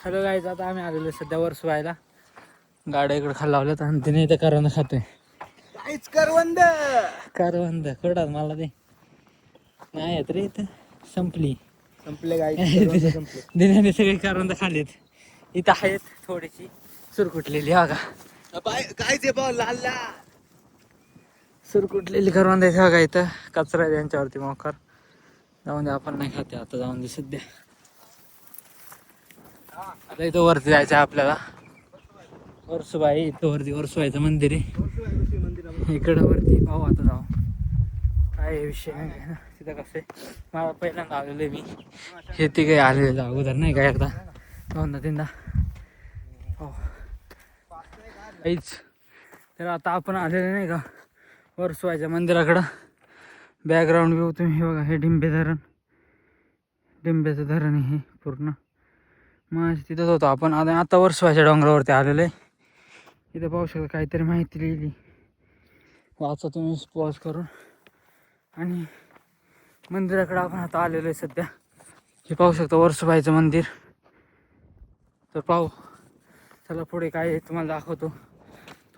Hello guys, आता आम्ही आलेलो सध्या वर्सवायला. गाड्या इकडे खाली लावल्यात आणि तिने इथं करवंद खातोय. काहीच करवंद करवंद खोडात मला ते नाही येत रे, इथं संपली. संपले गाईच संपले. दिन्याने सगळी करवंद खालीत. इथं आहेत थोडीशी सुरकुटलेली बघा. काय ते पाव लाल लाल सुरकुटलेली करवंद आहे बघा. इथं कचरा आहे त्यांच्यावरती मोकार. जाऊन दे, आपण नाही खाते आता. जाऊन दे सध्या. आता इथं वरती जायचं आहे आपल्याला. वर्सुबाई इथं वरती वर्सुबाईचं मंदिर आहे. इकडं वरती पाहू आता जाऊ. काय विषय नाही ना तिथं. कसं आहे, मला पहिल्यांदा आलेलो आहे मी. हे ती काही आलेलं अगोदर नाही का, एकदा दोनदा तीनदा. हो काहीच. तर आता आपण आलेले नाही का वर्सुबाईच्या मंदिराकडं. बॅकग्राऊंड व्यू तुम्ही बघा. हे डिंबे धरण, डिंब्याचं धरण आहे हे पूर्ण. मग तिथंच होतो आपण. आता वर्सुबाईच्या डोंगरावरती आलेलो आहे. इथं पाहू शकता काहीतरी माहिती लिहिली, वाचा तुम्ही पॉज करून. आणि मंदिराकडे आपण आता आलेलो आहे सध्या. हे पाहू शकता वर्सुबाईचं मंदिर. तर पाहू चला पुढे काय आहे तुम्हाला दाखवतो.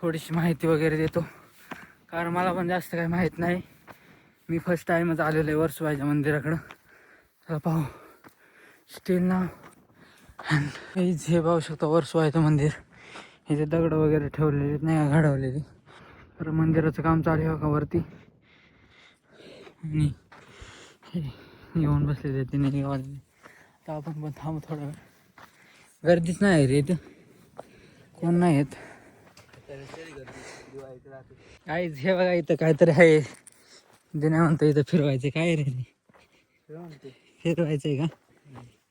थोडीशी माहिती वगैरे देतो, कारण मला पण जास्त काही माहीत नाही. मी फर्स्ट टाईमच आलेलो आहे वर्सुबाईच्या मंदिराकडं. चला पाहू. स्टील ना हे पाहू शकता वर्सुबाईचं मंदिर. इथे दगड वगैरे ठेवलेले नाही का, घडवलेली. तर मंदिराचं काम चालू आहे का वरती. आणि येऊन बसलेले तिने गावाले. तर आपण पण थांबू थोडा वेळ. गर्दीच नाही रे इथं, कोण नाही येत. काहीच. हे बघा इथं काहीतरी आहे. दिना म्हणतो इथं फिरवायचं. काय रे फिरवायचंय का?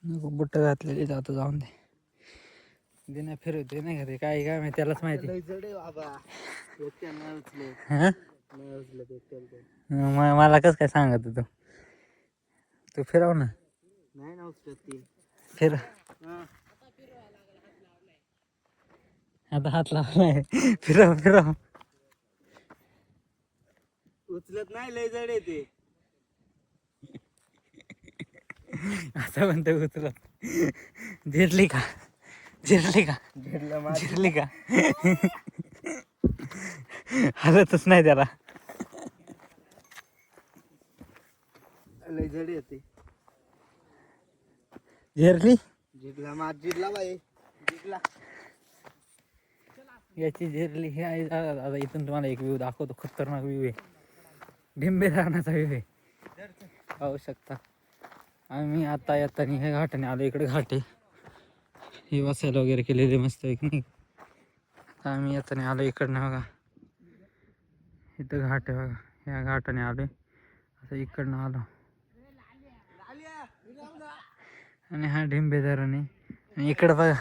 नको, बुट्ट घातलेली जातं. जाऊन दे. दिना फिरवते नाही का ते. काय काय माहिती, त्यालाच माहिती. मला कसं काय सांगत तू. तू फिरव ना. नाही ना उचलत फिर. आता हात लावलाय. फिरव फिरव. उचलत नाही, लय जड येते. आता म्हणतो उचलत. जिरली का? जिरली का? जिरली का? हलतच नाही त्याला. लय जड येते. जिरली. जिरला बाई, जिरला. याची जिरली. हे आहे. आता इथून तुम्हाला एक व्ह्यू दाखवतो. खतरनाक व्ह्यू आहे. डिंबे धरणाचा व्ह्यू आहे, पाहू शकता. आम्ही आता येताना हे घाटाने आलो. इकडे घाट आहे. हे वसायला वगैरे केलेले मस्त एक नाही. आता आम्ही येताना आलो इकडनं बघा. इथं घाट आहे बघा. ह्या घाटाने आलो. असं इकडनं आलो. आणि हा डिंबे धरण आहे. आणि इकडं बघा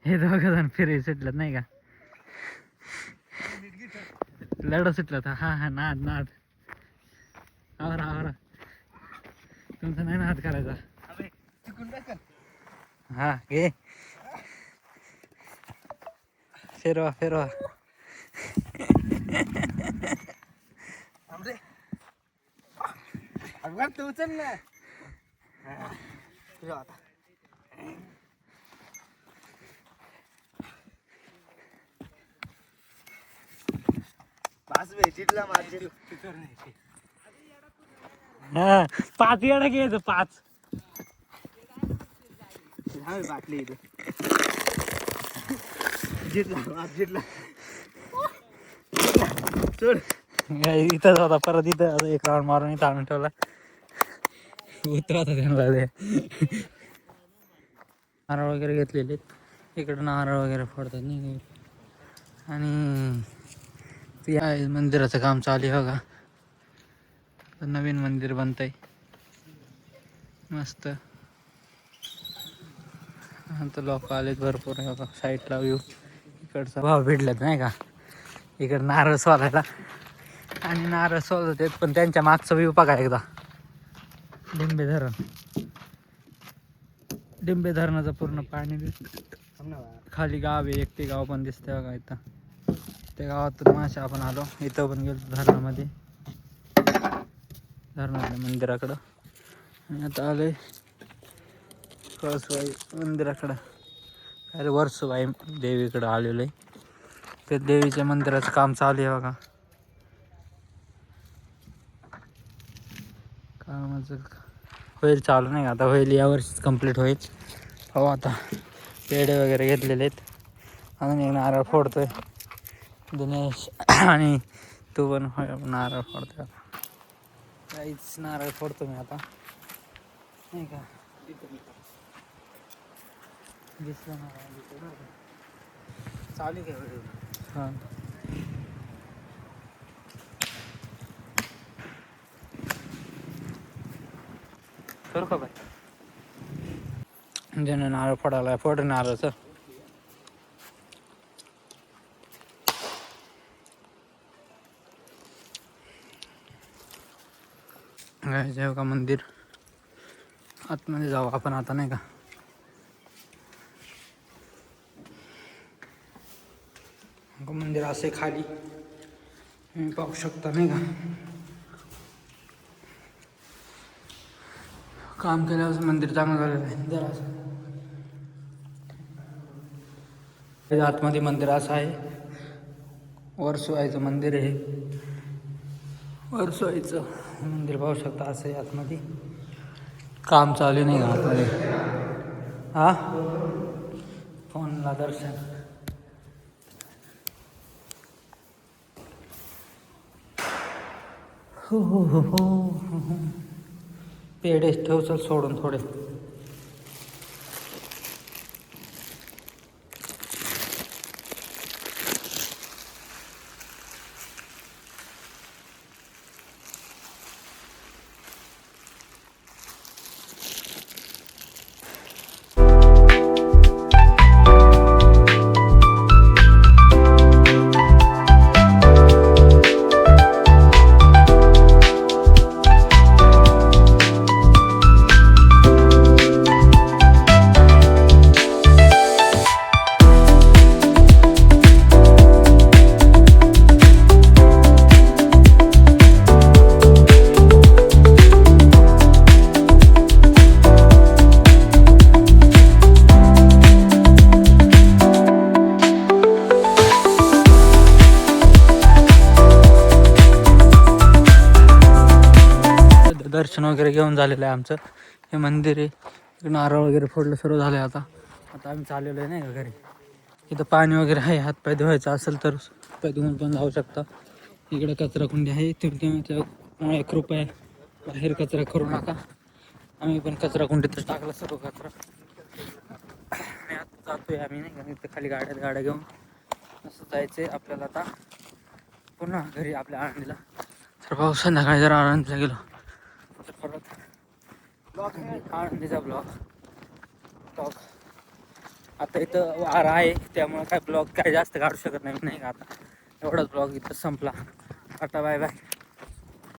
हे दोघं जण फिरायला सुटलं नाही का. लढा सुटला तर. हा नाद नाद. आवरा आवरा. तुमचा नाही नाद करायचा. हा घे. फिरवा फिरवा. तू उचल ना. हा 5 येडा घ्यायचं 5. बाटली इथे जिरला. चढ. इथंच होता. परत इथं एक राऊंड मारून इथं आणून ठेवला. उतरवता त्यांना. नारळ वगैरे घेतलेले. इकडं नारळ वगैरे फोडतात नाही. आणि ते आहे मंदिराचं काम चालू आहे बघा. नवीन मंदिर बनतंय मस्त. आता लोक आलेत भरपूर. साईडला व्ह्यू. इकडचा भाव भेटलात नाही का. इकडं नारळ सोलायला. आणि नारळ सोलत आहेत, पण त्यांच्या मागचा व्ह्यू बघा एकदा. डिंबे धरण. डिंबे धरणाचं पूर्ण पाणी दिसत. खाली गाव आहे. एक ते गाव पण दिसतंय बघा इथं. त्या गावातून मासे आपण आलो. इथं पण गेलो धरणामध्ये, धरणाच्या मंदिराकडं. आणि आता आलोय कळसुबाई मंदिराकडं. अरे वर्सुबाई देवीकडं आलेलो आहे. ते देवीच्या मंदिराचं काम चालू आहे बघा. कामाचं होईल चालू नाही आता, होईल यावर्षीच कंप्लीट होईल. हो आता पेढे वगैरे घेतलेले आहेत. अजून एक नारळ फोडतोय दिनेश आणि तू पण नारळ फोडतोय. काहीच नारळ फोडतो मी आता नाही का. दिसलं नारळ चालू काय व्हिडिओ. हां करू का बाय. ज्यानं नारळ फोडायला फोड नारळचं. जाऊ का मंदिर आतमध्ये जाऊ आपण आता नाही का. मंदिर असे खाली तुम्ही पाहू शकता नाही का. काम केल्यावर मंदिर चांगलं झालेलं आहे जरा. आतमध्ये मंदिर असं आहे. वर्सुबाईचं मंदिर आहे. वर्सुबाईचं मंदिर पाहू शकता असं आहे आतमध्ये. काम चालू नाही का आतमध्ये. हा फोनला दर्शन. हो हो हो हो हो. पेढे ठेव चल सोडून थोडे. दर्शन वगैरे घेऊन झालेलं आहे आमचं. हे मंदिर आहे. नारळ वगैरे फोडलं सर्व झालं आहे. आता आम्ही चाललेलो आहे नाही का घरी. इथं पाणी वगैरे आहे. हातपाय धुवायचं असेल तर हातपाय धुवून पण जाऊ शकता. इकडे कचरा कुंडी आहे. त्यामुळे 1 रुपया बाहेर कचरा करू नका. आम्ही पण कचरा कुंडीतच टाकला सर्व कचरा. आणि आता जातोय आम्ही नाही का. इथं खाली गाड्या घेऊन असं जायचं आहे आपल्याला आता पुन्हा घरी आपल्या आळंदीला. तर पाऊस संध्याकाळी जर आळंदीला गेलो तर परत आळंदीचा ब्लॉग. आता इथं वारा आहे त्यामुळे काय ब्लॉग काय जास्त काढू शकत नाही का. आता एवढाच ब्लॉग इथं संपला. Tata bye bye.